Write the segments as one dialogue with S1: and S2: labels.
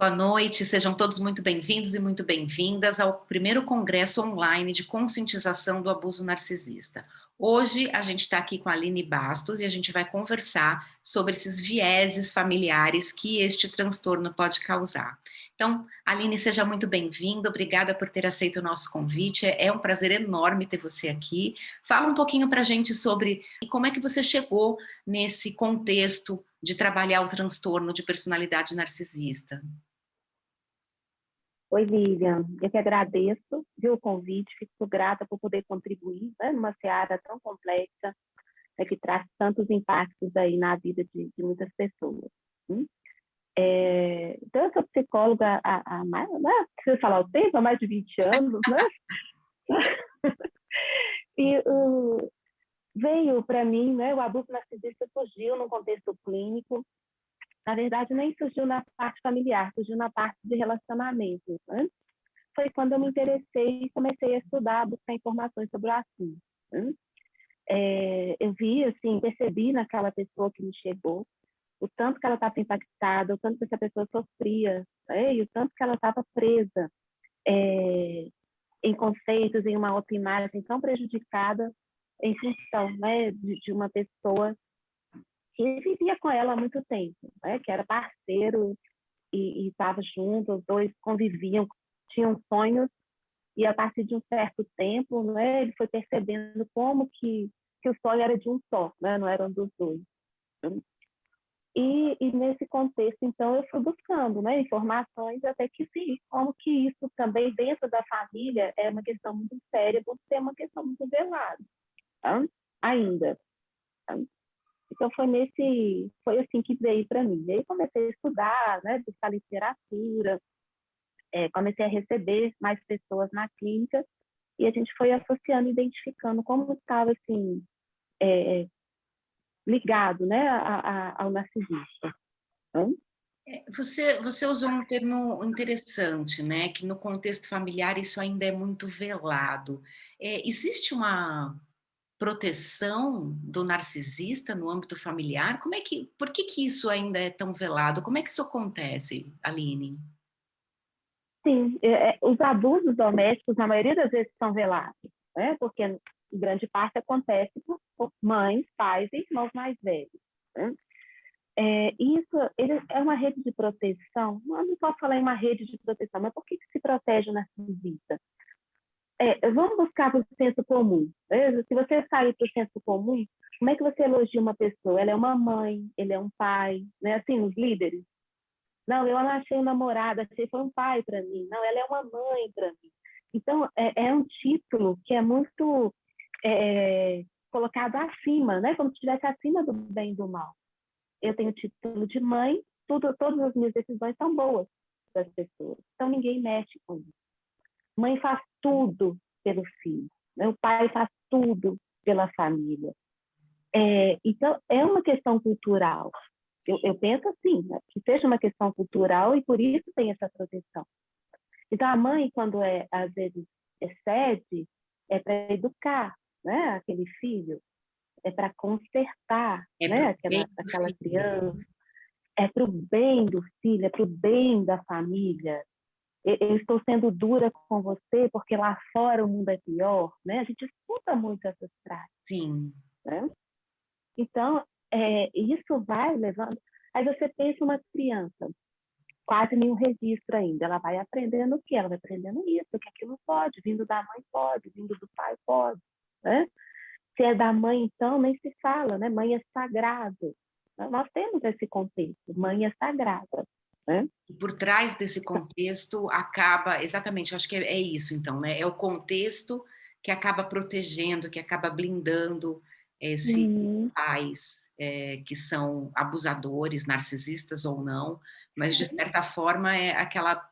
S1: Boa noite, sejam todos muito bem-vindos e muito bem-vindas ao primeiro congresso online de conscientização do abuso narcisista. Hoje a gente está aqui com a Aline Bastos e a gente vai conversar sobre esses vieses familiares que este transtorno pode causar. Então, Aline, seja muito bem-vinda, obrigada por ter aceito o nosso convite, é um prazer enorme ter você aqui. Fala um pouquinho para a gente sobre como é que você chegou nesse contexto de trabalhar o transtorno de personalidade narcisista.
S2: Oi, Lilian, eu que agradeço, viu, o convite, fico grata por poder contribuir, né, numa seara tão complexa, né, que traz tantos impactos aí na vida de muitas pessoas. Hum? Então, eu sou psicóloga há mais, não preciso falar o tempo, há mais de 20 anos, né? E veio para mim, né, o abuso narcisista surgiu num contexto clínico. Na verdade, nem surgiu na parte familiar, surgiu na parte de relacionamento, né? Foi quando eu me interessei e comecei a estudar, buscar informações sobre o assunto. Né? Eu vi, assim, percebi naquela pessoa que me chegou o tanto que ela estava impactada, o tanto que essa pessoa sofria, né? E o tanto que ela estava presa em conceitos, em uma autoimagem tão prejudicada em função, né, de uma pessoa que vivia com ela há muito tempo, né? Que era parceiro e estava junto, os dois conviviam, tinham sonhos. E a partir de um certo tempo, né, ele foi percebendo como que o sonho era de um só, né, não era um dos dois. E nesse contexto, então, eu fui buscando, né, informações até que vi como que isso também dentro da família é uma questão muito séria, por ser uma questão muito velada, tá? Ainda. Tá? Então foi assim que veio para mim. E aí comecei a estudar, né, buscar literatura, comecei a receber mais pessoas na clínica e a gente foi associando, identificando como estava assim ligado, né, ao narcisista. Então,
S1: Você usou um termo interessante, né? Que no contexto familiar isso ainda é muito velado. Existe uma proteção do narcisista no âmbito familiar? Por que que isso ainda é tão velado? Como é que isso acontece, Aline?
S2: sim, os abusos domésticos, na maioria das vezes, são velados, né? Porque em grande parte acontece por mães, pais e irmãos mais velhos. Né? Isso ele é uma rede de proteção. Não posso falar em uma rede de proteção, mas por que se protege o narcisista? Vamos buscar o senso comum. Né? Se você sair para o senso comum, como é que você elogia uma pessoa? Ela é uma mãe, ele é um pai, né? Assim, os líderes. Não, eu não achei um namorado, achei foi um pai para mim. Não, ela é uma mãe para mim. Então, é um título que é muito colocado acima, né? Como se estivesse acima do bem e do mal. Eu tenho o título de mãe, todas as minhas decisões são boas das pessoas. Então, ninguém mexe com isso. Mãe faz tudo pelo filho, né? O pai faz tudo pela família. Então, é uma questão cultural. Eu penso assim, né? Que seja uma questão cultural e por isso tem essa proteção. Então, a mãe, quando às vezes excede, é para educar, né? Aquele filho, é para consertar,
S1: É para
S2: né?
S1: o bem do
S2: Aquela
S1: filho.
S2: criança, é para o bem do filho, é para o bem da família. Eu estou sendo dura com você porque lá fora o mundo é pior, né? A gente escuta muito essas frases,
S1: Sim.
S2: né? Então, isso vai levando. Aí você pensa uma criança, quase nenhum registro ainda. Ela vai aprendendo o quê? Ela vai aprendendo isso, que aquilo pode, vindo da mãe pode, vindo do pai pode, né? Se é da mãe, então, nem se fala, né? Mãe é sagrado. Nós temos esse contexto, mãe é sagrada, né?
S1: E por trás desse contexto acaba, exatamente, eu acho que é isso então, né? É o contexto que acaba protegendo, que acaba blindando esses
S2: Uhum.
S1: pais que são abusadores, narcisistas ou não, mas de certa forma é aquela.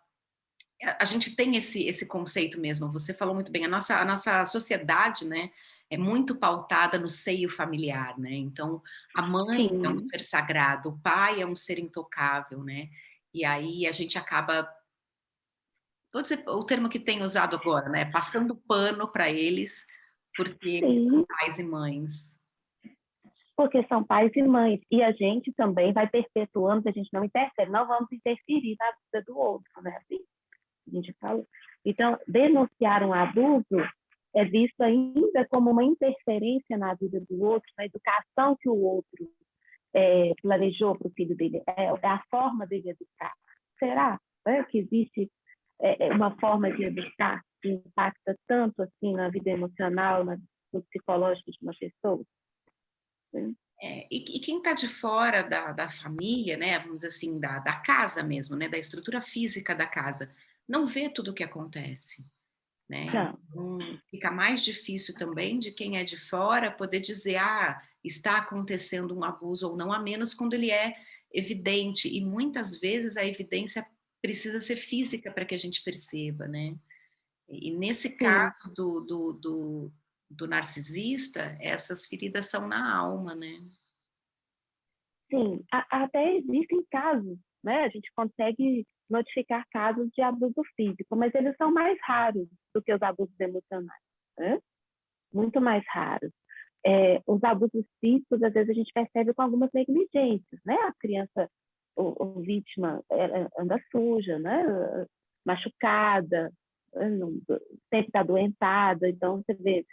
S1: A gente tem esse conceito mesmo, você falou muito bem, a nossa sociedade, né, é muito pautada no seio familiar, né, então a mãe é um
S2: Sim.
S1: ser sagrado, o pai é um ser intocável, né, e aí a gente acaba, vou dizer o termo que tem usado agora, né, passando pano para eles, porque eles são
S2: Sim,
S1: pais e mães.
S2: porque são pais e mães, e a gente também vai perpetuando, a gente não interfere, não vamos interferir na vida do outro, né? Assim, a gente fala. Então, denunciar um abuso é visto ainda como uma interferência na vida do outro, na educação que o outro planejou para o filho dele, é a forma dele educar. Será que existe uma forma de educar que impacta tanto assim na vida emocional, no psicológico de uma pessoa?
S1: E quem está de fora da família, né, vamos dizer assim, da casa mesmo, né, da estrutura física da casa, não vê tudo o que acontece, né?
S2: Não.
S1: Então, fica mais difícil também de quem é de fora poder dizer, está acontecendo um abuso ou não, a menos quando ele é evidente, e muitas vezes a evidência precisa ser física para que a gente perceba, né? E nesse
S2: Sim,
S1: caso do narcisista, essas feridas são na alma, né?
S2: sim. Até existem casos, né? A gente consegue notificar casos de abuso físico, mas eles são mais raros do que os abusos emocionais, né? Muito mais raros. Os abusos físicos, às vezes, a gente percebe com algumas negligências, né? A criança, o vítima, anda suja, né? Machucada, sempre está adoentada, então você vê,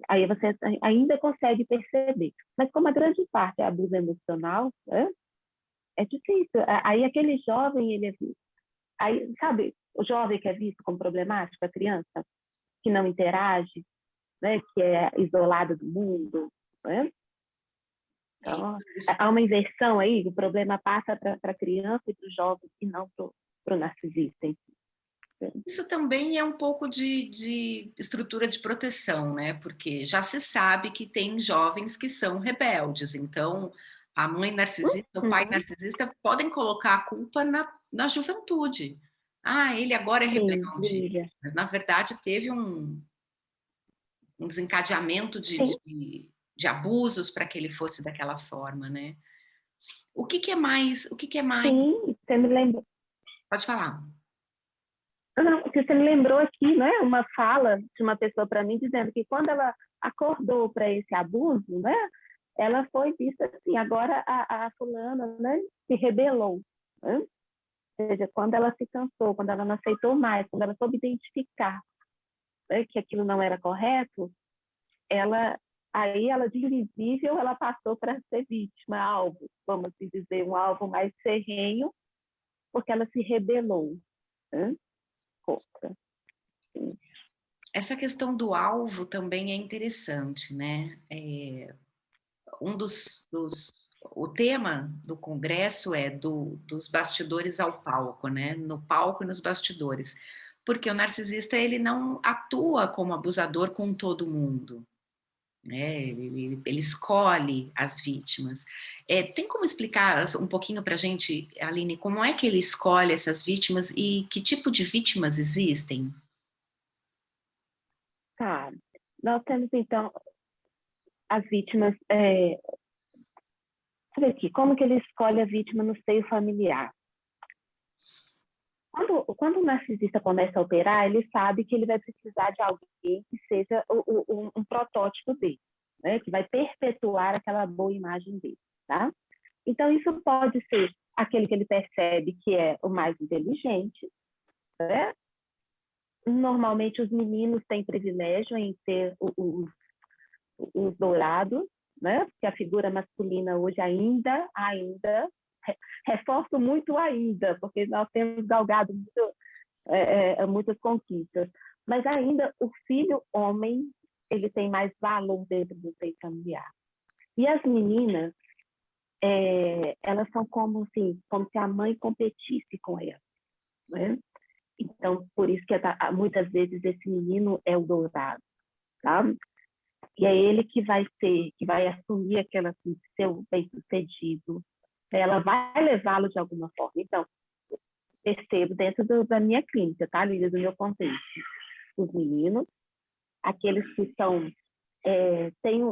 S2: aí você ainda consegue perceber. Mas como a grande parte é abuso emocional, né? É difícil. Aí aquele jovem, ele é visto. Aí, sabe, o jovem que é visto como problemático, a criança que não interage, né, que é isolada do mundo, né? Então,
S1: Isso,
S2: há uma inversão aí, o problema passa para a criança e para o jovem e não para o narcisista.
S1: isso também é um pouco de estrutura de proteção, né? Porque já se sabe que tem jovens que são rebeldes, então a mãe narcisista, o pai
S2: Uhum.
S1: narcisista podem colocar a culpa na juventude. Ele agora é
S2: Sim,
S1: rebelde,
S2: Lívia.
S1: mas na verdade teve um desencadeamento
S2: Sim,
S1: de abusos para que ele fosse daquela forma, né? O que que é mais?
S2: sim, você me lembrou.
S1: Pode falar.
S2: Não, você me lembrou aqui, né, uma fala de uma pessoa para mim dizendo que quando ela acordou para esse abuso, né, ela foi vista assim, agora a fulana, né, se rebelou, né? Ou seja, quando ela se cansou, quando ela não aceitou mais, quando ela soube identificar, né, que aquilo não era correto, ela aí ela de invisível ela passou para ser vítima, alvo, vamos assim dizer, um alvo mais ferrenho, porque ela se rebelou, né, contra.
S1: Essa questão do alvo também é interessante, né? Um o tema do congresso é dos bastidores ao palco, né? No palco e nos bastidores, porque o narcisista ele não atua como abusador com todo mundo, né? Ele escolhe as vítimas. Tem como explicar um pouquinho para a gente, Aline, como é que ele escolhe essas vítimas e que tipo de vítimas existem?
S2: Tá. Nós temos, então, as vítimas. Deixa eu ver aqui, como que ele escolhe a vítima no seio familiar? Quando o narcisista começa a operar, ele sabe que ele vai precisar de alguém que seja um protótipo dele, né? Que vai perpetuar aquela boa imagem dele, tá? Então, isso pode ser aquele que ele percebe que é o mais inteligente, né? Normalmente, os meninos têm privilégio em ter os dourados, né? Porque a figura masculina hoje ainda reforço muito ainda, porque nós temos galgado muitas conquistas, mas ainda o filho homem ele tem mais valor dentro do seio familiar. E as meninas, elas são como assim, como se a mãe competisse com ela, né? Então, por isso que muitas vezes esse menino é o dourado, tá? E é ele que vai assumir aquela assim, seu bem-sucedido. Ela vai levá-lo de alguma forma. Então, percebo dentro da minha clínica, tá, Lídia, do meu contexto, os meninos, aqueles que têm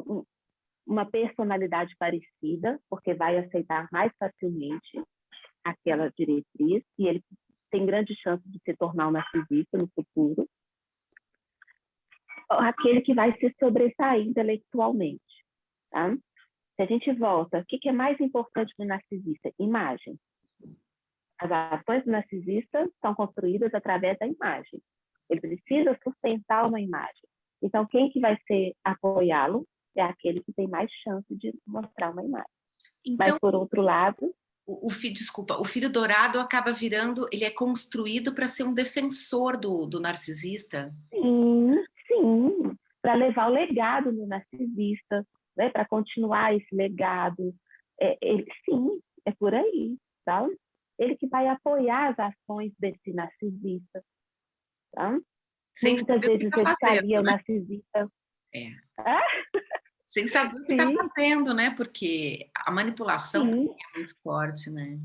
S2: uma personalidade parecida, porque vai aceitar mais facilmente aquela diretriz, e ele tem grande chance de se tornar um narcisista no futuro. Aquele que vai se sobressair intelectualmente, tá? Se a gente volta, o que é mais importante para o narcisista? Imagem. As ações do narcisista são construídas através da imagem. Ele precisa sustentar uma imagem. Então, quem que vai ser apoiá-lo é aquele que tem mais chance de mostrar uma imagem.
S1: Então,
S2: mas, por outro lado...
S1: Desculpa, o filho dourado acaba virando, ele é construído para ser um defensor do narcisista?
S2: Sim, sim, para levar o legado do narcisista, né? Para continuar esse legado. Sim, é por aí, tá? Ele que vai apoiar as ações desse narcisista, tá?
S1: Sem
S2: Muitas
S1: saber o que
S2: vezes
S1: está
S2: ele está
S1: fazendo,
S2: ali, o
S1: né?
S2: narcisista...
S1: É.
S2: Ah,
S1: Sem saber o que está
S2: sim,
S1: fazendo, né? Porque a manipulação
S2: sim,
S1: é muito forte, né?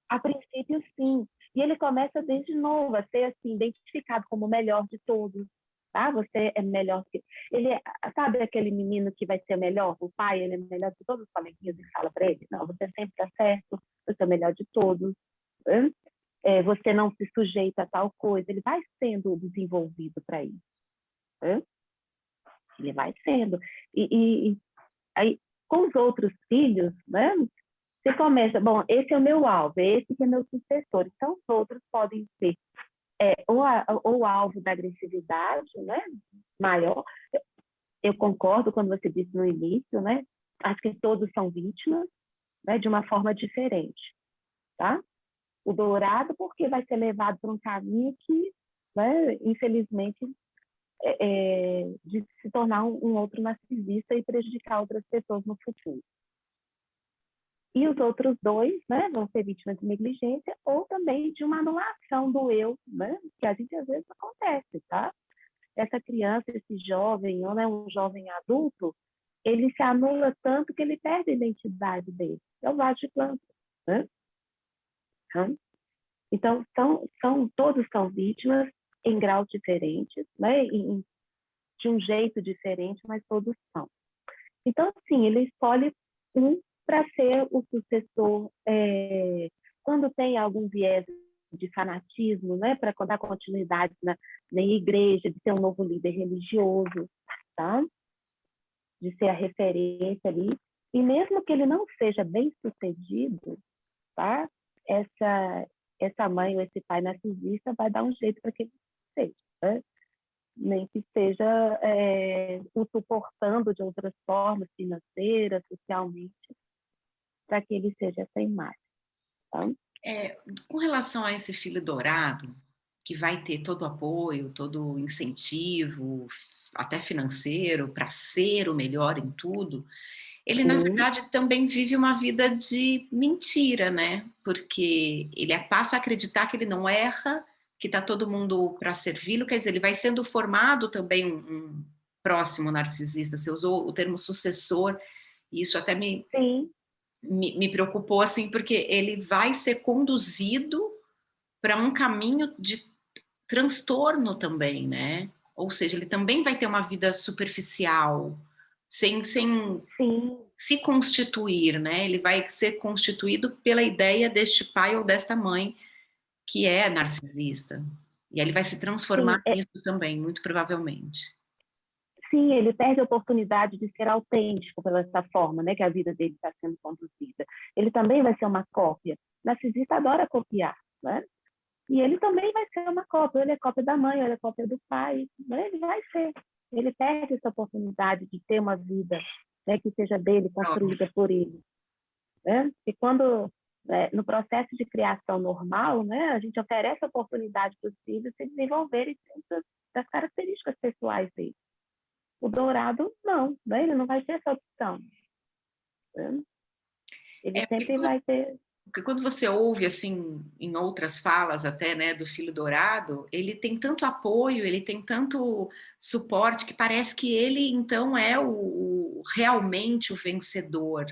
S2: a princípio sim. E ele começa desde novo a ser assim, identificado como o melhor de todos. Tá? Você é melhor que... Sabe aquele menino que vai ser melhor? O pai, ele é melhor que todos os coleguinhas e fala para ele, não, você sempre está certo, você é o melhor de todos. Né? Você não se sujeita a tal coisa. Ele vai sendo desenvolvido para isso. Né? Ele vai sendo. E aí, com os outros filhos, né? Você começa, bom, esse é o meu alvo, esse que é meu sucessor. Então, os outros podem ser ou alvo da agressividade, né, maior. Eu concordo quando você disse no início, né? Acho que todos são vítimas, né, de uma forma diferente, tá? O dourado, porque vai ser levado para um caminho que, né, infelizmente, de se tornar um outro narcisista e prejudicar outras pessoas no futuro. E os outros dois, né, vão ser vítimas de negligência ou também de uma anulação do eu, né, que a gente às vezes acontece, tá? Essa criança, esse jovem, ou né, um jovem adulto, ele se anula tanto que ele perde a identidade dele. É o vaso de planta, né? Então, todos são vítimas em graus diferentes, né, de um jeito diferente, mas todos são. Então, sim, ele escolhe um para ser o sucessor, quando tem algum viés de fanatismo, né, para dar continuidade na igreja, de ser um novo líder religioso, tá? De ser a referência ali. E mesmo que ele não seja bem sucedido, tá? Essa mãe ou esse pai narcisista vai dar um jeito para que ele seja, né? Nem que seja o suportando de outras formas, financeiras, socialmente, para que ele seja essa imagem. Tá?
S1: Com relação a esse filho dourado, que vai ter todo o apoio, todo o incentivo, até financeiro, para ser o melhor em tudo, ele, na
S2: Sim,
S1: verdade, também vive uma vida de mentira, né? Porque ele passa a acreditar que ele não erra, que está todo mundo para servi-lo, quer dizer, ele vai sendo formado também um próximo narcisista. Você usou o termo sucessor, e isso até me preocupou, assim, porque ele vai ser conduzido para um caminho de transtorno também, né? Ou seja, ele também vai ter uma vida superficial, sem
S2: sim.
S1: se constituir, né? Ele vai ser constituído pela ideia deste pai ou desta mãe que é narcisista. E aí ele vai se transformar
S2: Sim,
S1: nisso também, muito provavelmente.
S2: sim, ele perde a oportunidade de ser autêntico pela essa forma, né, que a vida dele está sendo conduzida. Ele também vai ser uma cópia. O narcisista adora copiar, né? E ele também vai ser uma cópia. Ele é cópia da mãe, ele é cópia do pai, né? Ele vai ser. Ele perde essa oportunidade de ter uma vida, né, que seja dele, construída por ele, né? E quando no processo de criação normal, né, a gente oferece a oportunidade para os filhos se desenvolverem dentro das características pessoais deles. O dourado, não, né? Ele não vai ter essa opção. Né? Ele
S1: É,
S2: sempre vai ter...
S1: porque quando você ouve, assim, em outras falas até, né, do filho dourado, ele tem tanto apoio, ele tem tanto suporte, que parece que ele, então, é realmente o vencedor,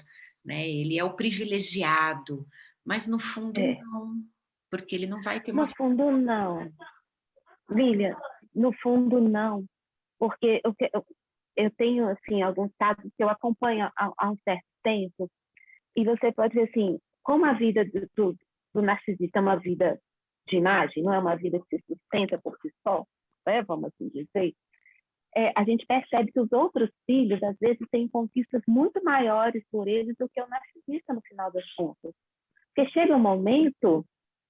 S1: né? Ele é o privilegiado, mas no fundo
S2: É.
S1: não, porque ele não vai ter uma
S2: No
S1: vida.
S2: fundo, não. Lilian, no fundo, não. Porque eu tenho, assim, alguns casos que eu acompanho há um certo tempo, e você pode ver, assim, como a vida do narcisista é uma vida de imagem, não é uma vida que se sustenta por si só, né, vamos assim dizer, a gente percebe que os outros filhos, às vezes, têm conquistas muito maiores por eles do que o narcisista, no final das contas. Porque chega um momento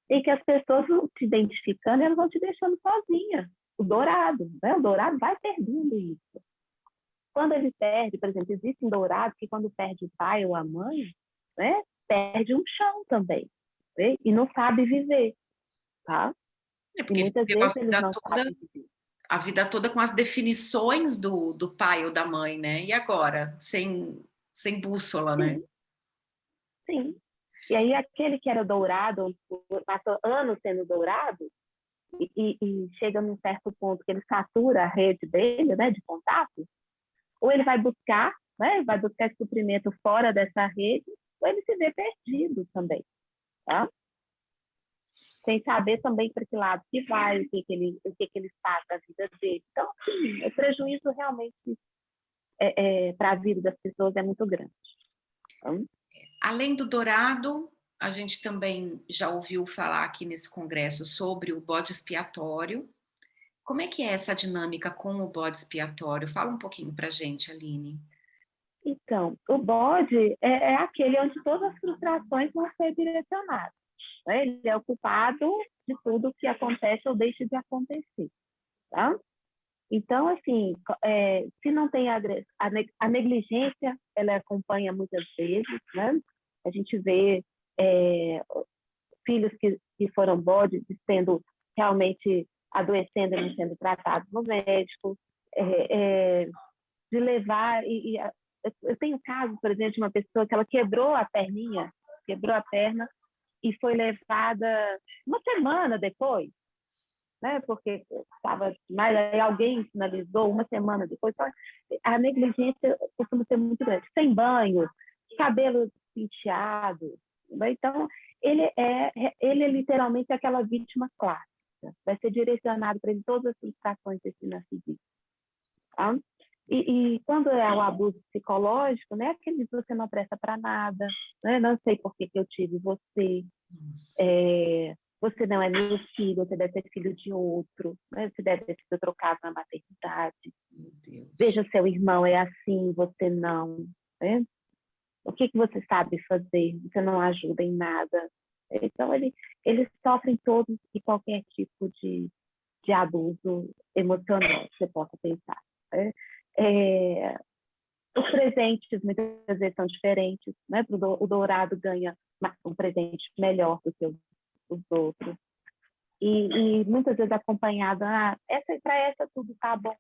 S2: em que as pessoas vão te identificando e elas vão te deixando sozinha. O dourado, né? O dourado vai perdendo isso. Quando ele perde, por exemplo, existem dourados que quando perde o pai ou a mãe, né, perde um chão também, né? E não sabe viver, tá?
S1: É
S2: E
S1: porque
S2: muitas
S1: viveu
S2: vezes eles não sabem viver.
S1: a vida toda com as definições do pai ou da mãe, né? E agora? Sem bússola, né?
S2: Sim, sim. E aí aquele que era dourado, passou anos sendo dourado, e chega num certo ponto que ele satura a rede dele, né, de contato, ou ele vai buscar, né, vai buscar esse suprimento fora dessa rede, ou ele se vê perdido também, tá? Sem saber também para que lado que vai, o que ele faz da vida dele. Então, sim, o prejuízo realmente para a vida das pessoas é muito grande. Então,
S1: Além do dourado, a gente também já ouviu falar aqui nesse congresso sobre o bode expiatório. Como é que é essa dinâmica com o bode expiatório? Fala um pouquinho pra gente, Aline.
S2: então, o bode é aquele onde todas as frustrações vão ser direcionadas, né? Ele é o culpado de tudo que acontece ou deixa de acontecer, tá? Então, assim, se não tem a negligência, ela acompanha muitas vezes, né? A gente vê é, filhos que foram bodes sendo realmente adoecendo e não sendo tratados no médico, de levar eu tenho casos, por exemplo, de uma pessoa que ela quebrou a perninha, quebrou a perna e foi levada uma semana depois, né? Porque estava, mas aí alguém sinalizou uma semana depois. Então, a negligência costuma ser muito grande. Sem banho, cabelo penteado, né? Então ele é literalmente aquela vítima clássica. Vai ser direcionado para ele todas as frustrações desse narcisista. Tá? E quando é o abuso psicológico, né, aquele você não presta para nada, né, não sei por que eu tive você,
S1: Nossa,
S2: você não é meu filho, você deve ser filho de outro, né, você deve ter sido trocado na maternidade,
S1: meu Deus.
S2: veja seu irmão é assim, você não, né? O que você sabe fazer? Você não ajuda em nada. Então, eles sofrem todos e qualquer tipo de abuso emocional que você possa pensar. Né? É, os presentes muitas vezes são diferentes, né? O dourado ganha um presente melhor do que os outros. E muitas vezes acompanhado, para essa tudo tá bom.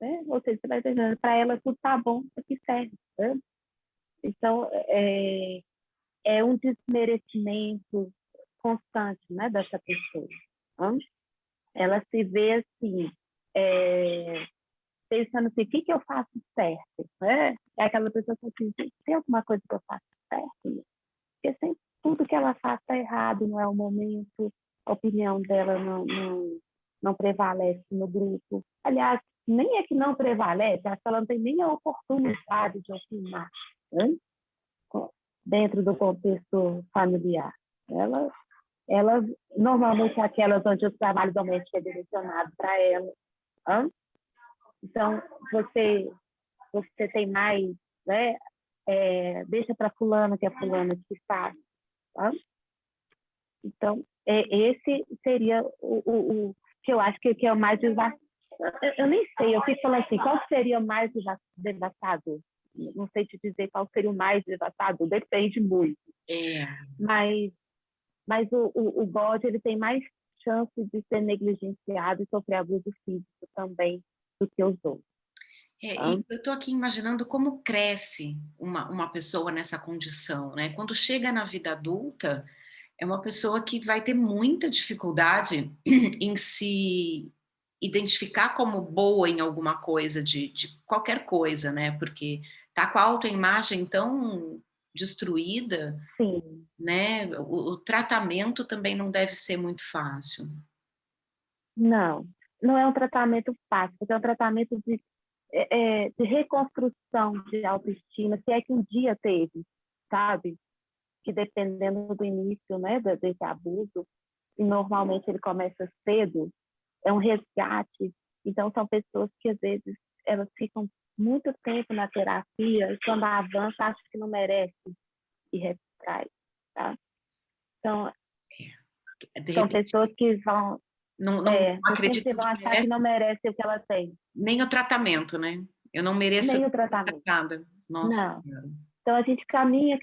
S2: Né? Ou seja, você vai entendendo, para ela tudo tá bom, isso que serve. Né? Então, é um desmerecimento constante, né, dessa pessoa. Né? Ela se vê assim, pensando assim, o que eu faço certo? Né? É aquela pessoa que assim, tem alguma coisa que eu faço certo? Porque sempre tudo que ela faz está errado, não é o momento, a opinião dela não prevalece no grupo. Aliás, nem é que não prevalece, acho que ela não tem nem a oportunidade de opinar, né? Dentro do contexto familiar. Ela normalmente é aquelas onde o trabalho doméstico é direcionado para ela. Hein? Então, você tem mais, né? Deixa para fulano, que é fulano que faz. Tá? Então, esse seria o que eu acho que é o mais devastador. Eu nem sei, eu fico falando assim, qual seria o mais devastador? Não sei te dizer qual seria o mais devastador, depende muito.
S1: É,
S2: Mas o bode ele tem mais chance de ser negligenciado e sofrer abuso físico também do que os outros. Tá?
S1: e eu estou aqui imaginando como cresce uma pessoa nessa condição, né? Quando chega na vida adulta, é uma pessoa que vai ter muita dificuldade em se identificar como boa em alguma coisa, de qualquer coisa, né? Porque tá com a autoimagem tão destruída,
S2: Sim,
S1: né? O tratamento também não deve ser muito fácil.
S2: não é um tratamento fácil, porque é um tratamento de reconstrução de autoestima, se é que um dia teve, sabe? Que dependendo do início, né, desse abuso, e normalmente ele começa cedo, é um resgate. Então, são pessoas que, às vezes, elas ficam muito tempo na terapia e quando avança, acho que não merece e retrai, tá? Então,
S1: De
S2: são
S1: repente,
S2: pessoas que vão,
S1: não
S2: sempre
S1: acreditam
S2: vão
S1: que
S2: achar que
S1: merece
S2: não merece o que ela tem,
S1: nem o tratamento, né? Eu não mereço
S2: nem o
S1: ser
S2: tratamento.
S1: tratada. Nossa
S2: Não.
S1: Senhora.
S2: Então, a gente caminha,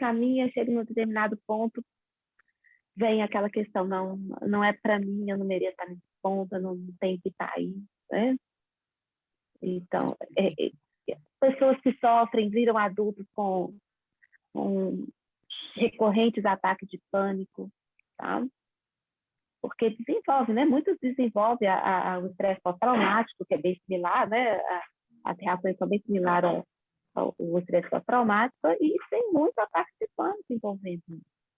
S2: chega em um determinado ponto, vem aquela questão, não é para mim, eu não mereço estar nesse ponto, eu não tenho que estar aí, né? Então, pessoas que sofrem, viram adultos com recorrentes ataques de pânico, tá? Porque desenvolve, né? Muitos desenvolvem o estresse pós-traumático, que é bem similar, né? As reações são bem similares ao estresse pós-traumático, e tem muito ataque de pânico envolvendo,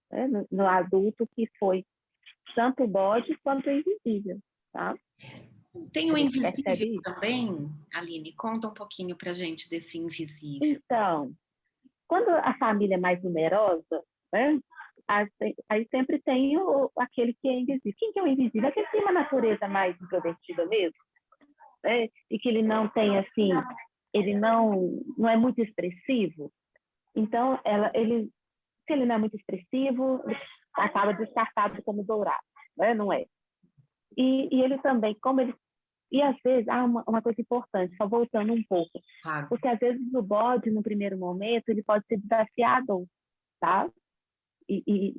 S2: né? No adulto que foi tanto o bode quanto o invisível, tá?
S1: Tem
S2: A
S1: o
S2: gente
S1: invisível
S2: percebe isso.
S1: também, Aline? Conta um pouquinho pra gente desse invisível.
S2: Então, quando a família é mais numerosa, né? Aí sempre tem aquele que é invisível. Quem que é o invisível? Aquele que tem uma natureza mais introvertida mesmo, né? E que ele não tem, assim, ele não é muito expressivo. Então, se ele não é muito expressivo, acaba descartado como dourado, né? Não é? E ele também, como ele... E às vezes, uma coisa importante, só voltando um pouco,
S1: Claro.
S2: porque às vezes o bode, no primeiro momento, ele pode ser desafiador, tá? E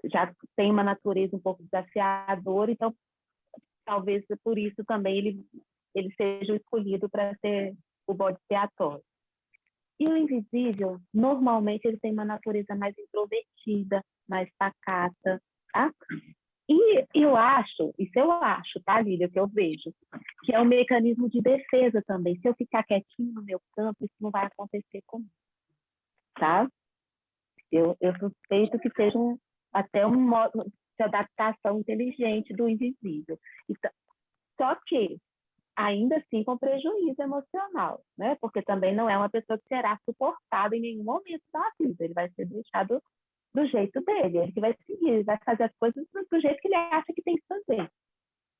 S2: já tem uma natureza um pouco desafiadora, então talvez por isso também ele seja o escolhido para ser o bode expiatório. E o invisível, normalmente, ele tem uma natureza mais introvertida, mais pacata, tá? E isso eu acho, tá, Lília, que eu vejo, que é um mecanismo de defesa também. Se eu ficar quietinho no meu campo, isso não vai acontecer comigo, tá? Eu suspeito que seja até um modo de adaptação inteligente do invisível. Então, só que, ainda assim, com prejuízo emocional, né? Porque também não é uma pessoa que será suportada em nenhum momento da vida. Ele vai ser deixado do jeito dele, ele que vai seguir, ele vai fazer as coisas do jeito que ele acha que tem que fazer.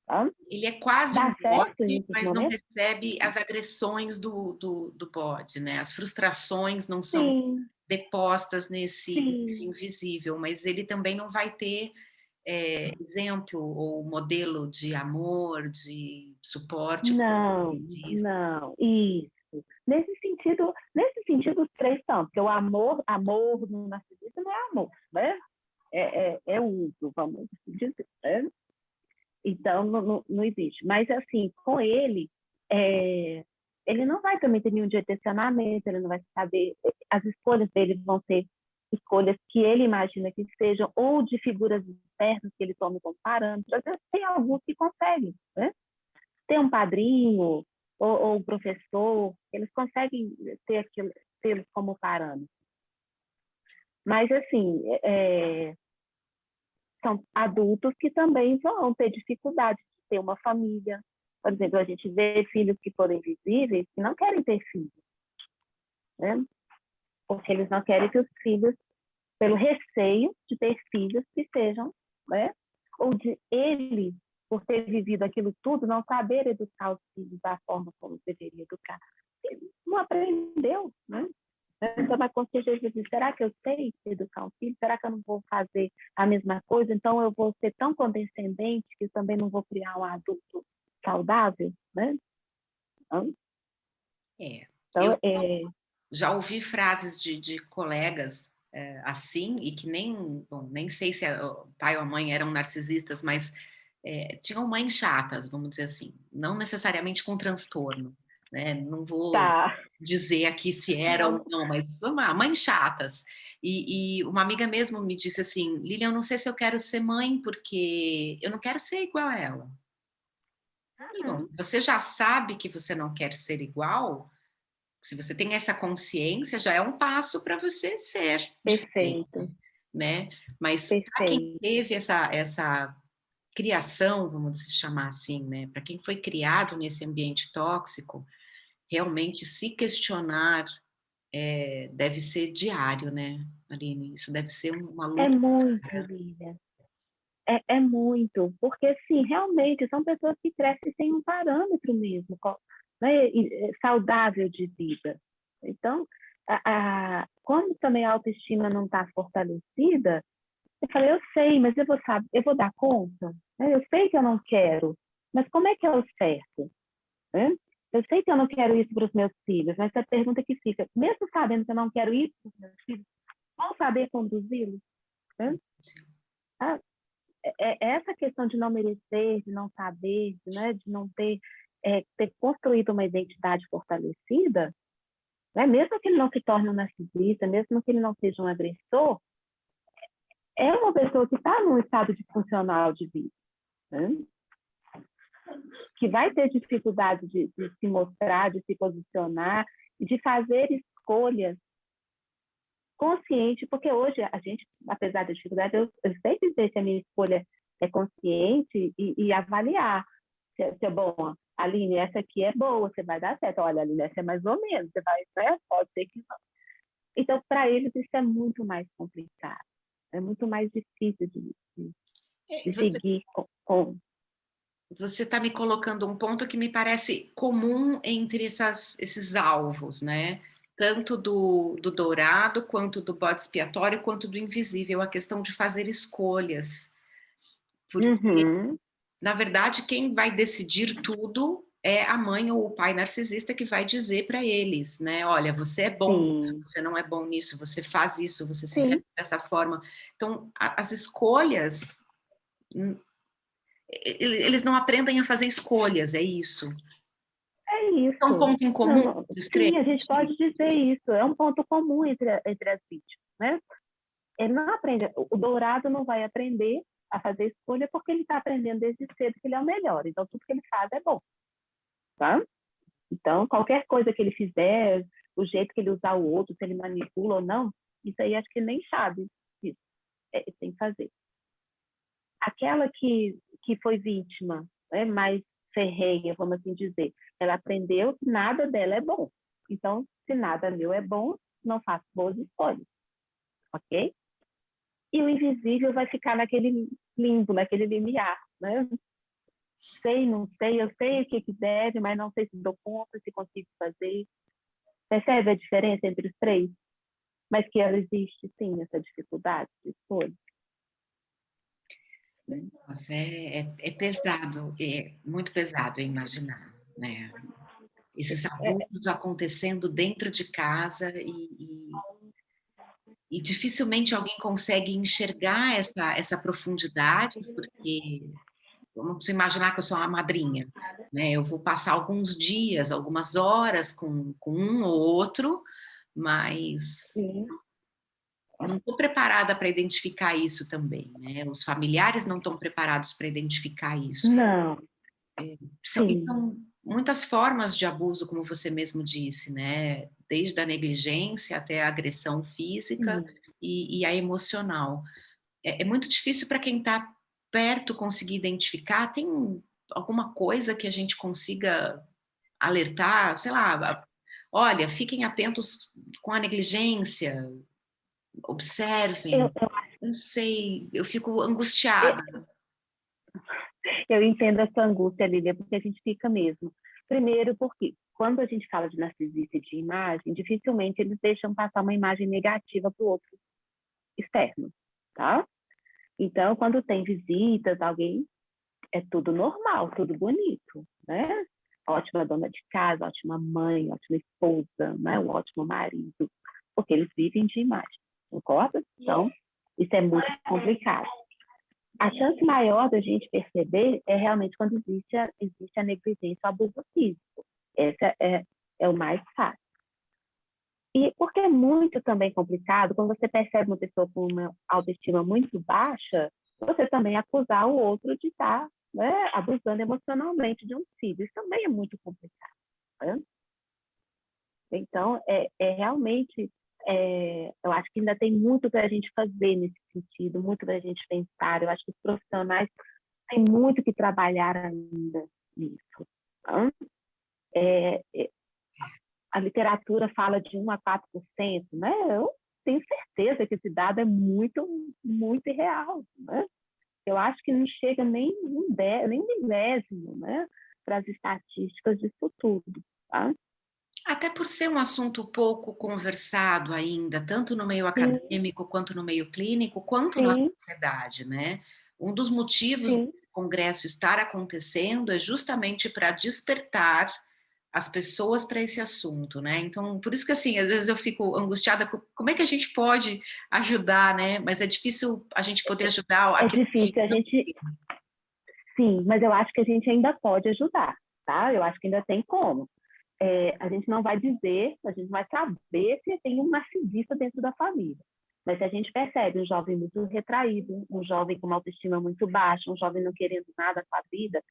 S2: Tá?
S1: Ele é quase um
S2: Dá certo em
S1: bode,
S2: muitos
S1: mas não
S2: momentos?
S1: recebe as agressões do bode, né? As frustrações não são
S2: Sim,
S1: depostas nesse
S2: sim.
S1: invisível, mas ele também não vai ter exemplo ou modelo de amor, de suporte, como
S2: Não,
S1: você diz.
S2: não, isso. Nesse sentido, os três são, porque o amor no narcisista não é amor, né? É uso, vamos dizer, né? Então, não existe. Mas, assim, com ele não vai também ter nenhum direcionamento, ele não vai saber. As escolhas dele vão ser escolhas que ele imagina que sejam ou de figuras externas que ele tome como parâmetro. Às vezes tem alguns que conseguem, né? Ter um padrinho ou um professor, eles conseguem tê-los como parâmetro. Mas, assim, são adultos que também vão ter dificuldade de ter uma família. Por exemplo, a gente vê filhos que foram invisíveis que não querem ter filhos, né? Porque eles não querem que os filhos, pelo receio de ter filhos que sejam, né? Ou de ele, por ter vivido aquilo tudo, não saber educar os filhos da forma como deveria educar. Ele não aprendeu, né? Então, vai consciência de será que eu sei educar um filho? Será que eu não vou fazer a mesma coisa? Então, eu vou ser tão condescendente que eu também não vou criar um adulto saudável, né?
S1: É, eu
S2: Então,
S1: já ouvi frases de colegas assim, e que nem sei se o pai ou a mãe eram narcisistas, mas tinham mães chatas, vamos dizer assim, não necessariamente com transtorno, né? Não vou
S2: tá.
S1: dizer aqui se eram ou não, mas vamos lá, mães chatas. E uma amiga mesmo me disse assim, Lilian, eu não sei se eu quero ser mãe, porque eu não quero ser igual a ela. Não, você já sabe que você não quer ser igual, se você tem essa consciência, já é um passo para você ser diferente,
S2: Perfeito,
S1: né? Mas para quem
S2: perfeito.
S1: teve essa criação, vamos chamar assim, né? Para quem foi criado nesse ambiente tóxico, realmente se questionar deve ser diário, né, Aline? Isso deve ser uma
S2: É
S1: luta
S2: muito,
S1: diária.
S2: Lívia. É muito, porque, sim, realmente, são pessoas que crescem sem um parâmetro mesmo. né, saudável de vida. Então, como também a autoestima não está fortalecida, eu falei, eu sei, mas eu vou dar conta? Né? Eu sei que eu não quero, mas como é que é o certo? Né? Eu sei que eu não quero isso para os meus filhos, mas essa pergunta que fica, mesmo sabendo que eu não quero isso para os meus filhos, vou saber conduzi-los? Né? Ah, essa questão de não merecer, de não saber, né, de não ter construído uma identidade fortalecida, né, mesmo que ele não se torne um narcisista, mesmo que ele não seja um agressor, é uma pessoa que está num estado disfuncional de vida, né? Que vai ter dificuldade de se mostrar, de se posicionar, de fazer escolhas conscientes, porque hoje a gente, apesar da dificuldade, eu sei dizer se a minha escolha é consciente e avaliar se é bom. Aline, essa aqui é boa, você vai dar certo. Olha, Aline, essa é mais ou menos, você vai, né? Pode ser que não. Então, para eles, isso é muito mais complicado, é muito mais difícil de
S1: Você
S2: seguir com.
S1: Você está me colocando um ponto que me parece comum entre esses alvos, né? Tanto do dourado, quanto do bode expiatório, quanto do invisível, a questão de fazer escolhas. Porque,
S2: Uhum.
S1: na verdade, quem vai decidir tudo é a mãe ou o pai narcisista que vai dizer para eles, né? Olha, você é bom nisso,
S2: Sim,
S1: você não é bom nisso, você faz isso, você se veste
S2: sim,
S1: dessa forma. Então, as escolhas, eles não aprendem a fazer escolhas, é isso.
S2: é
S1: É um
S2: isso.
S1: ponto em comum
S2: Não,
S1: entre os três?
S2: sim, a gente pode dizer isso. É um ponto comum entre as vítimas, né? Ele não aprende, o dourado não vai aprender a fazer escolha porque ele está aprendendo desde cedo que ele é o melhor. Então, tudo que ele faz é bom, tá? Então, qualquer coisa que ele fizer, o jeito que ele usar o outro, se ele manipula ou não, isso aí acho que nem sabe isso. Tem que fazer. Aquela que foi vítima, né, mais ferrenha, vamos assim dizer, ela aprendeu que nada dela é bom. Então, se nada meu é bom, não faço boas escolhas, ok? E o invisível vai ficar naquele limbo, naquele limiar, né? Sei, não sei, eu sei o que deve, mas não sei se dou conta, se consigo fazer. Percebe a diferença entre os três? Mas que ela existe, sim, essa dificuldade de escolha. Né?
S1: Nossa, é pesado, é muito pesado imaginar, né? Esses abusos acontecendo dentro de casa e dificilmente alguém consegue enxergar essa profundidade, porque vamos imaginar que eu sou uma madrinha, né? Eu vou passar alguns dias, algumas horas com um ou outro, mas
S2: Sim.
S1: não estou preparada para identificar isso também, né? Os familiares não estão preparados para identificar isso.
S2: Não,
S1: E
S2: sim.
S1: são muitas formas de abuso, como você mesmo disse, né? Desde a negligência até a agressão física
S2: Sim.
S1: e a emocional. É muito difícil para quem está perto conseguir identificar. Tem alguma coisa que a gente consiga alertar? Sei lá, olha, fiquem atentos com a negligência,
S2: Eu,
S1: observem. Não sei, eu fico
S2: eu,
S1: angustiada.
S2: eu entendo essa angústia, Lília, porque a gente fica mesmo. Primeiro, porque quando a gente fala de narcisista e de imagem, dificilmente eles deixam passar uma imagem negativa para o outro externo, tá? Então, quando tem visitas, alguém, é tudo normal, tudo bonito, né? Ótima dona de casa, ótima mãe, ótima esposa, né? Um ótimo marido, porque eles vivem de imagem, concorda? Então, isso é muito complicado. A chance maior da gente perceber é realmente quando existe a negligência, o abuso físico. Esse é o mais fácil. E porque é muito também complicado, quando você percebe uma pessoa com uma autoestima muito baixa, você também acusar o outro de estar, né, abusando emocionalmente de um filho. Isso também é muito complicado. Né? Então, realmente, eu acho que ainda tem muito para a gente fazer nesse sentido, muito para a gente pensar. Eu acho que os profissionais têm muito que trabalhar ainda nisso. Tá? A literatura fala de 1 a 4%, né? Eu tenho certeza que esse dado é muito, muito irreal, né? Eu acho que não chega nem um milésimo, né? para as estatísticas disso tudo, tá?
S1: Até por ser um assunto pouco conversado ainda, tanto no meio
S2: Sim,
S1: acadêmico, quanto no meio clínico, quanto na
S2: sim,
S1: sociedade, né. Um dos motivos
S2: sim.
S1: desse congresso estar acontecendo é justamente para despertar as pessoas para esse assunto, né. Então, por isso que, assim, às vezes eu fico angustiada com como é que a gente pode ajudar, né, mas é difícil a gente poder ajudar
S2: É
S1: aquilo que a
S2: difícil,
S1: gente
S2: a
S1: não
S2: gente,
S1: tem.
S2: sim, mas eu acho que a gente ainda pode ajudar, tá? Eu acho que ainda tem como. A gente não vai dizer, a gente vai saber se tem um narcisista dentro da família. Mas se a gente percebe um jovem muito retraído, um jovem com uma autoestima muito baixa, um jovem não querendo nada com a vida,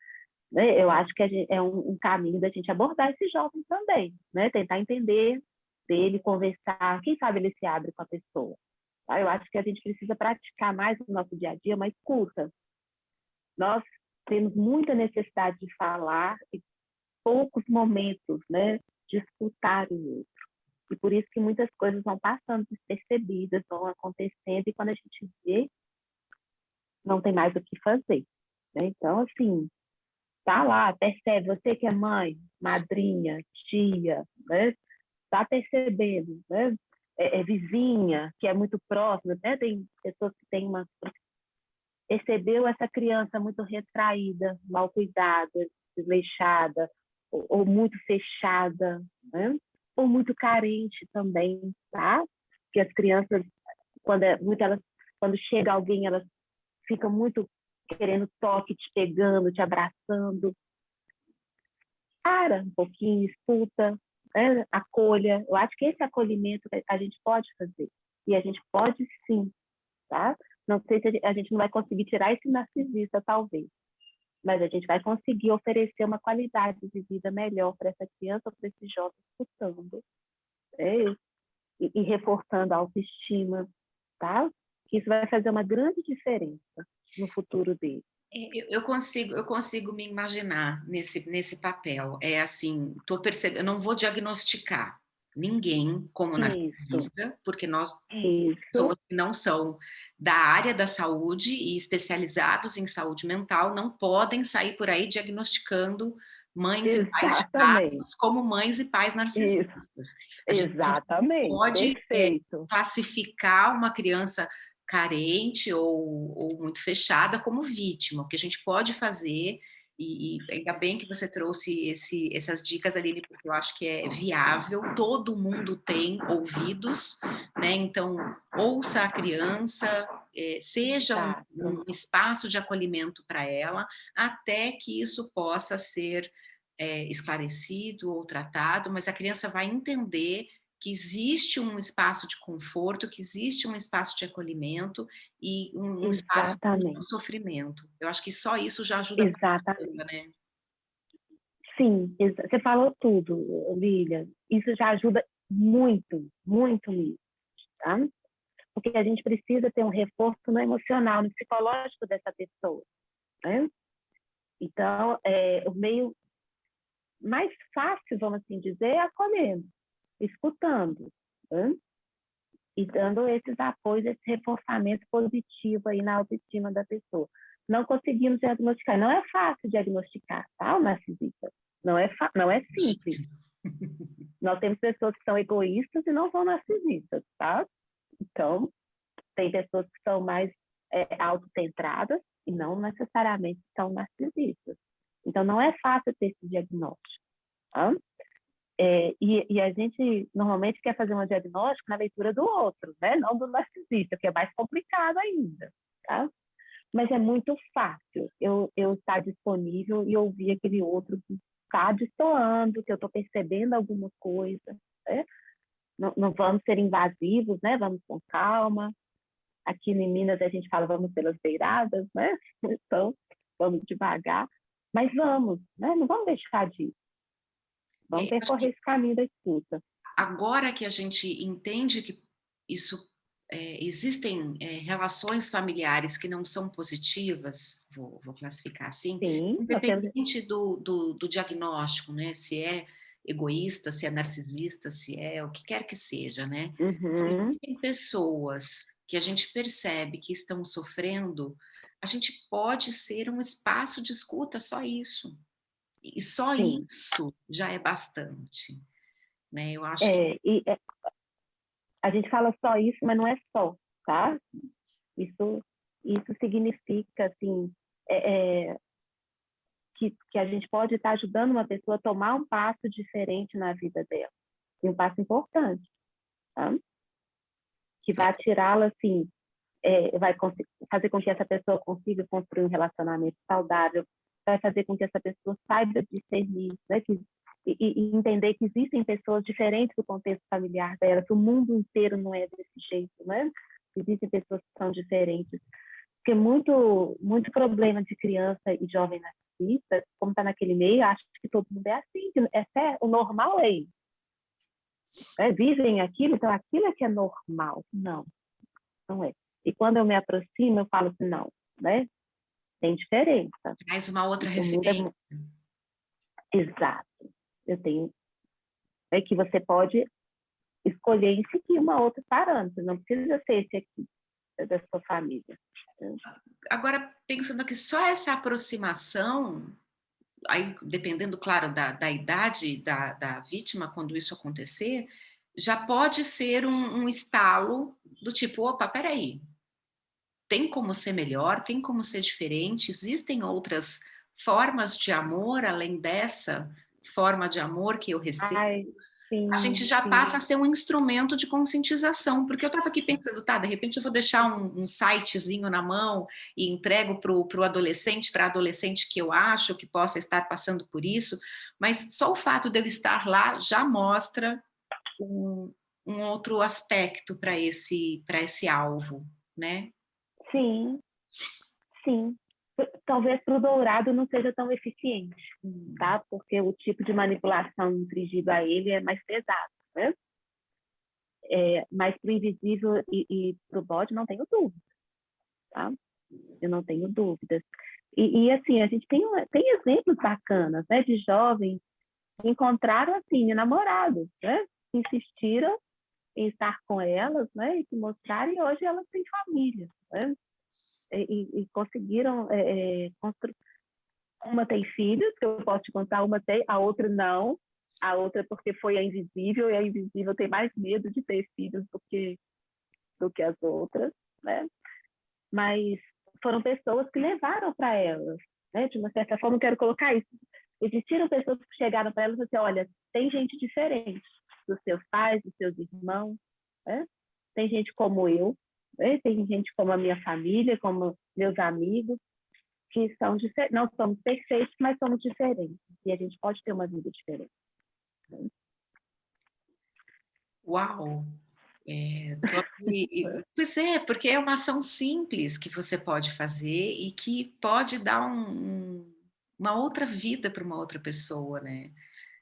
S2: né, eu acho que é um caminho da gente abordar esse jovem também, né? Tentar entender dele, conversar, quem sabe ele se abre com a pessoa. Tá? Eu acho que a gente precisa praticar mais no nosso dia a dia uma escuta. Nós temos muita necessidade de falar e poucos momentos, né, de escutar o outro. E por isso que muitas coisas vão passando despercebidas, vão acontecendo, e quando a gente vê, não tem mais o que fazer. Né? Então, assim, tá lá, percebe, você que é mãe, madrinha, tia, né? Tá percebendo, né? Vizinha, que é muito próxima, né? Tem pessoas que têm uma... Percebeu essa criança muito retraída, mal cuidada, desleixada, ou muito fechada, né? Ou muito carente também, tá? Porque as crianças, quando chega alguém, elas ficam muito querendo toque, te pegando, te abraçando. Para um pouquinho, escuta, né? Acolha. Eu acho que esse acolhimento a gente pode fazer. E a gente pode sim, tá? Não sei se a gente não vai conseguir tirar esse narcisista, talvez, mas a gente vai conseguir oferecer uma qualidade de vida melhor para essa criança ou para esse jovem escutando, né? E reforçando a autoestima, tá? Que isso vai fazer uma grande diferença no futuro dele.
S1: Eu consigo me imaginar nesse papel. É assim, tô percebendo, eu não vou diagnosticar ninguém como
S2: Isso,
S1: narcisista, porque nós
S2: isso,
S1: pessoas que não são da área da saúde e especializados em saúde mental não podem sair por aí diagnosticando mães e pais de
S2: exatamente,
S1: fatos como mães e pais
S2: isso,
S1: narcisistas. A gente não
S2: exatamente,
S1: pode
S2: perfeito,
S1: classificar uma criança carente ou muito fechada como vítima. O que a gente pode fazer, e ainda bem que você trouxe essas dicas, Aline, porque eu acho que é viável, todo mundo tem ouvidos, né? Então, ouça a criança, seja
S2: exato,
S1: um espaço de acolhimento para ela, até que isso possa ser esclarecido ou tratado, mas a criança vai entender que existe um espaço de conforto, que existe um espaço de acolhimento e um espaço de não
S2: exatamente,
S1: sofrimento. Eu acho que só isso já ajuda pra
S2: exatamente.
S1: caramba, né.
S2: Sim, você falou tudo, Lilian. Isso já ajuda muito, muito mesmo, tá? Porque a gente precisa ter um reforço no emocional, no psicológico dessa pessoa, né? Então, o meio mais fácil, vamos assim dizer, é acolhendo, escutando, né? E dando esses apoios, esse reforçamento positivo aí na autoestima da pessoa. Não conseguimos diagnosticar, não é fácil diagnosticar, tá, o narcisista? Não é simples. Nós temos pessoas que são egoístas e não são narcisistas, tá? Então, tem pessoas que são mais autocentradas e não necessariamente são narcisistas. Então, não é fácil ter esse diagnóstico. Tá? E a gente normalmente quer fazer um diagnóstico na leitura do outro, né? Não do narcisista, que é mais complicado ainda. Tá? Mas é muito fácil eu estar disponível e ouvir aquele outro que está destoando, que eu estou percebendo alguma coisa. Né? Não, não vamos ser invasivos, né? Vamos com calma. Aqui em Minas a gente fala vamos pelas beiradas, né? Então, vamos devagar, mas vamos, né? Não vamos deixar de ir. Vamos
S1: Acho que
S2: percorrer esse caminho da escuta.
S1: agora que a gente entende que isso, existem, relações familiares que não são positivas, vou classificar assim,
S2: Sim, nós temos.
S1: independente do diagnóstico, né, se é egoísta, se é narcisista, se é o que quer que seja, né.
S2: Uhum,
S1: Existem pessoas que a gente percebe que estão sofrendo, a gente pode ser um espaço de escuta, só isso. E só
S2: sim.
S1: isso já é bastante, né? Eu acho que
S2: A gente fala só isso, mas não é só, tá? Isso, isso significa, assim, é, é, que a gente pode estar ajudando uma pessoa a tomar um passo diferente na vida dela. E um passo importante, tá? Que vai tirá-la, assim, vai fazer com que essa pessoa consiga construir um relacionamento saudável, vai fazer com que essa pessoa saiba discernir, né? E entender que existem pessoas diferentes do contexto familiar dela, que o mundo inteiro não é desse jeito, né? Existem pessoas que são diferentes. Porque muito problema de criança e jovem narcisista, como está naquele meio, acha que todo mundo é assim, que o normal é isso. Né? Vivem aquilo, então aquilo é que é normal. Não, não é. E quando eu me aproximo, eu falo assim, não, né? Tem diferença.
S1: traz uma outra
S2: O mundo é
S1: referência.
S2: exato. Eu tenho que você pode escolher e seguir uma outra parâmetro, não precisa ser esse aqui da sua família.
S1: Agora, pensando que só essa aproximação, aí dependendo, claro, da idade da vítima, quando isso acontecer, já pode ser um estalo do tipo, opa, peraí, tem como ser melhor, tem como ser diferente, existem outras formas de amor além dessa forma de amor que eu recebo.
S2: Ai,
S1: A gente
S2: sim,
S1: já passa a
S2: sim.
S1: ser um instrumento de conscientização, porque eu estava aqui pensando, tá, de repente eu vou deixar um sitezinho na mão e entrego para o adolescente, para adolescente que eu acho que possa estar passando por isso, mas só o fato de eu estar lá já mostra um, um outro aspecto para esse alvo, né?
S2: Sim, sim. Talvez para o dourado não seja tão eficiente,
S1: Hum.
S2: tá? Porque o tipo de manipulação infligida a ele é mais pesado, né? Mas para o invisível e para o bode não tenho dúvida, tá? Eu não tenho dúvidas. Assim, a gente tem exemplos bacanas, né? De jovens que encontraram, assim, namorados, né? Insistiram em estar com elas, né? E se mostraram, e hoje elas têm família, né? E conseguiram construir. Uma tem filhos, que eu posso te contar, uma tem, a outra não. A outra porque foi a invisível, e a invisível tem mais medo de ter filhos do que as outras, né? Mas foram pessoas que levaram para elas, né? De uma certa forma, eu quero colocar isso. Existiram pessoas que chegaram para elas e disseram, olha, tem gente diferente dos seus pais, dos seus irmãos, né? Tem gente como eu, né? Tem gente como a minha família, como meus amigos, que são diferentes. Não somos perfeitos, mas somos diferentes. E a gente pode ter uma vida diferente. Né?
S1: Uau! Pois é, porque é uma ação simples que você pode fazer e que pode dar uma outra vida para uma outra pessoa, né?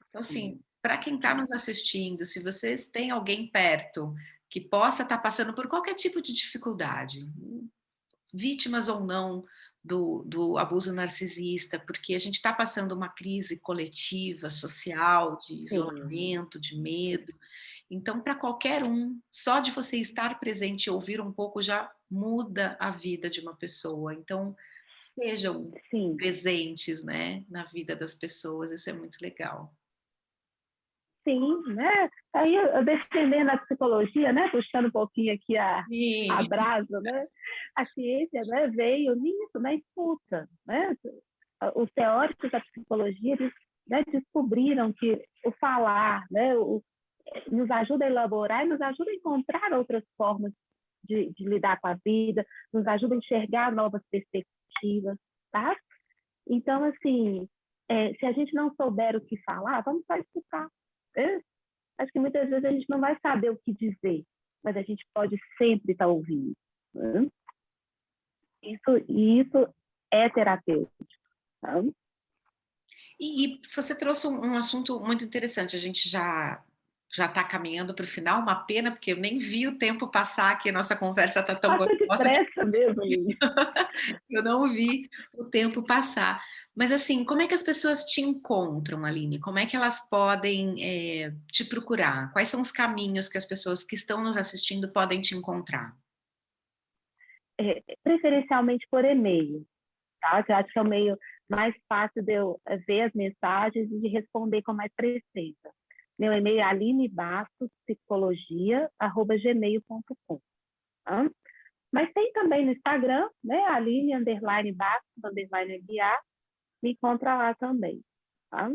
S1: Então, assim, para quem está nos assistindo, se vocês têm alguém perto que possa estar passando por qualquer tipo de dificuldade, vítimas ou não do abuso narcisista, porque a gente está passando uma crise coletiva, social, de
S2: Sim,
S1: isolamento, de medo. Então, para qualquer um, só de você estar presente e ouvir um pouco já muda a vida de uma pessoa. Então, sejam
S2: sim.
S1: presentes, né, na vida das pessoas, isso é muito legal.
S2: Sim, né? Aí, eu defendendo a psicologia, né? Puxando um pouquinho aqui a
S1: Sim.
S2: brasa, né? A ciência, né, veio nisso, na escuta, né? Os teóricos da psicologia, eles, né, descobriram que o falar, né, nos ajuda a elaborar e nos ajuda a encontrar outras formas de lidar com a vida, nos ajuda a enxergar novas perspectivas, tá? Então, assim, se a gente não souber o que falar, vamos só escutar. Né? Acho que muitas vezes a gente não vai saber o que dizer, mas a gente pode sempre estar ouvindo. Né? Isso é terapêutico. Tá?
S1: E você trouxe um assunto muito interessante. A gente já está caminhando para o final. Uma pena, porque eu nem vi o tempo passar. Aqui a nossa conversa está tão
S2: Passa
S1: gostosa que
S2: depressa mesmo, Lili.
S1: eu não vi o tempo passar. Mas assim, como é que as pessoas te encontram, Aline? Como é que elas podem te procurar? Quais são os caminhos que as pessoas que estão nos assistindo podem te encontrar?
S2: Preferencialmente por e-mail. Tá? Eu acho que é o meio mais fácil de eu ver as mensagens e de responder com mais presença. Meu e-mail é alinebastospsicologia@gmail.com. Tá? Mas tem também no Instagram, né? Aline_Bastos_MBA, me encontra lá também. Tá?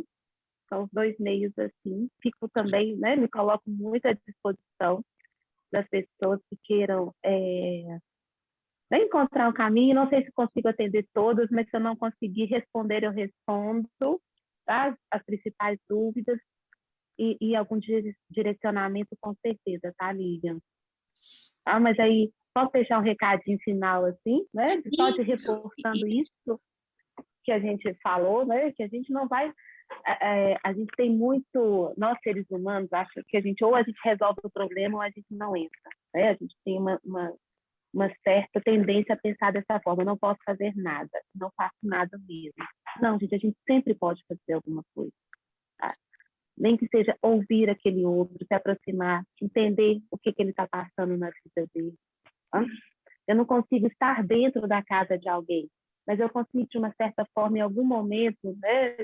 S2: São os dois meios assim. Fico também, né? Me coloco muito à disposição das pessoas que queiram encontrar um caminho. Não sei se consigo atender todos, mas se eu não conseguir responder, eu respondo, tá? As principais dúvidas e algum direcionamento com certeza, tá, Lilian? Ah, mas aí, posso deixar um recadinho final, assim, né? Só de reforçando isso que a gente falou, né? Que a gente não vai... a gente tem muito... Nós, seres humanos, acho que ou a gente resolve o problema ou a gente não entra. Né? A gente tem uma certa tendência a pensar dessa forma: eu não posso fazer nada, não faço nada mesmo. Não, gente, a gente sempre pode fazer alguma coisa. Tá? Nem que seja ouvir aquele outro, se aproximar, entender o que ele está passando na vida dele. Tá? Eu não consigo estar dentro da casa de alguém, mas eu consigo, de uma certa forma, em algum momento, né,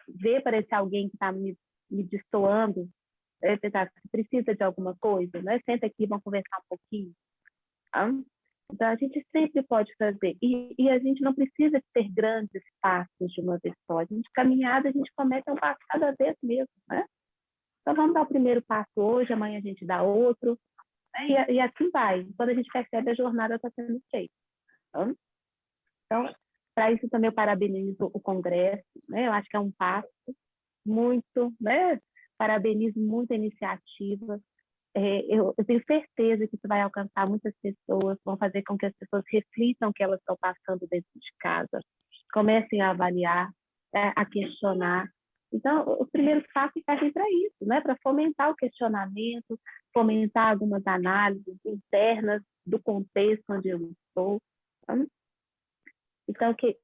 S2: ver para esse alguém que está me destoando, pensar, precisa de alguma coisa, né? Senta aqui, vamos conversar um pouquinho. Tá? Então, a gente sempre pode fazer. E a gente não precisa ter grandes passos de uma vez só. A gente, caminhada, a gente começa um passo cada vez mesmo, né? Então, vamos dar o primeiro passo hoje, amanhã a gente dá outro, né? E assim vai. Quando a gente percebe, a jornada está sendo feita. Tá? Então, para isso também eu parabenizo o Congresso, né? Eu acho que é um passo muito, né? Parabenizo muito a iniciativa. Eu tenho certeza que isso vai alcançar muitas pessoas, vão fazer com que as pessoas reflitam o que elas estão passando dentro de casa, comecem a avaliar, a questionar. Então, os primeiros passos servem para isso, né? Para fomentar o questionamento, fomentar algumas análises internas do contexto onde eu estou. Então, que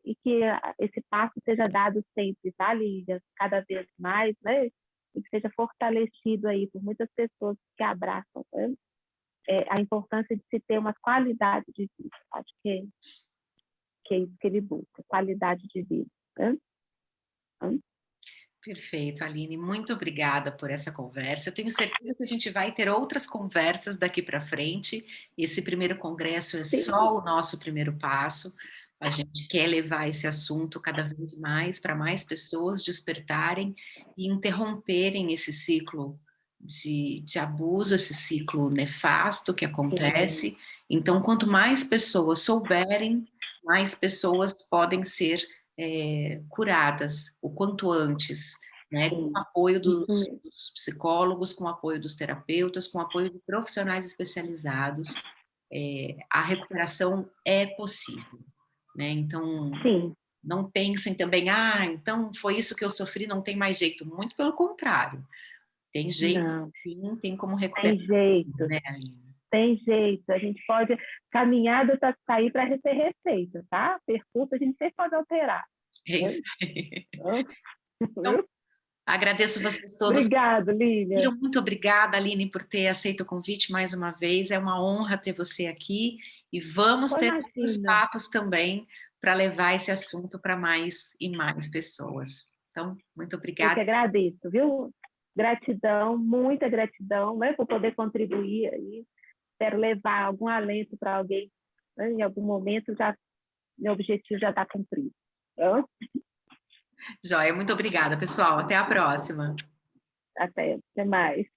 S2: esse passo seja dado sempre, tá, Lívia? Cada vez mais, né? E que seja fortalecido aí por muitas pessoas que abraçam, né? A importância de se ter uma qualidade de vida. Acho que é isso que ele busca, qualidade de vida. Né?
S1: Perfeito, Aline, muito obrigada por essa conversa. Eu tenho certeza que a gente vai ter outras conversas daqui para frente. Esse primeiro congresso é só o nosso primeiro passo. A gente quer levar esse assunto cada vez mais para mais pessoas despertarem e interromperem esse ciclo de abuso, esse ciclo nefasto que acontece. Então, quanto mais pessoas souberem, mais pessoas podem ser curadas o quanto antes, né? Com o apoio dos psicólogos, com o apoio dos terapeutas, com o apoio de profissionais especializados. A recuperação é possível, né? Então, não pensem também, então foi isso que eu sofri, não tem mais jeito. Muito pelo contrário, tem jeito, sim, tem como recuperar.
S2: Tem jeito,
S1: sim, né, Aline?
S2: Tem jeito. A gente pode, caminhada para sair para ser receita, tá? Percurso a gente sempre pode alterar.
S1: É isso aí. Então, agradeço vocês todos.
S2: Obrigada, Lívia.
S1: Muito obrigada, Aline, por ter aceito o convite mais uma vez. É uma honra ter você aqui e vamos ter outros papos também para levar esse assunto para mais e mais pessoas. Então, muito obrigada.
S2: Eu que agradeço, viu? Gratidão, muita gratidão, né, por poder contribuir aí. Espero levar algum alento para alguém, né? Em algum momento meu objetivo já está cumprido. Então,
S1: Joia, muito obrigada, pessoal. Até a próxima.
S2: Até mais.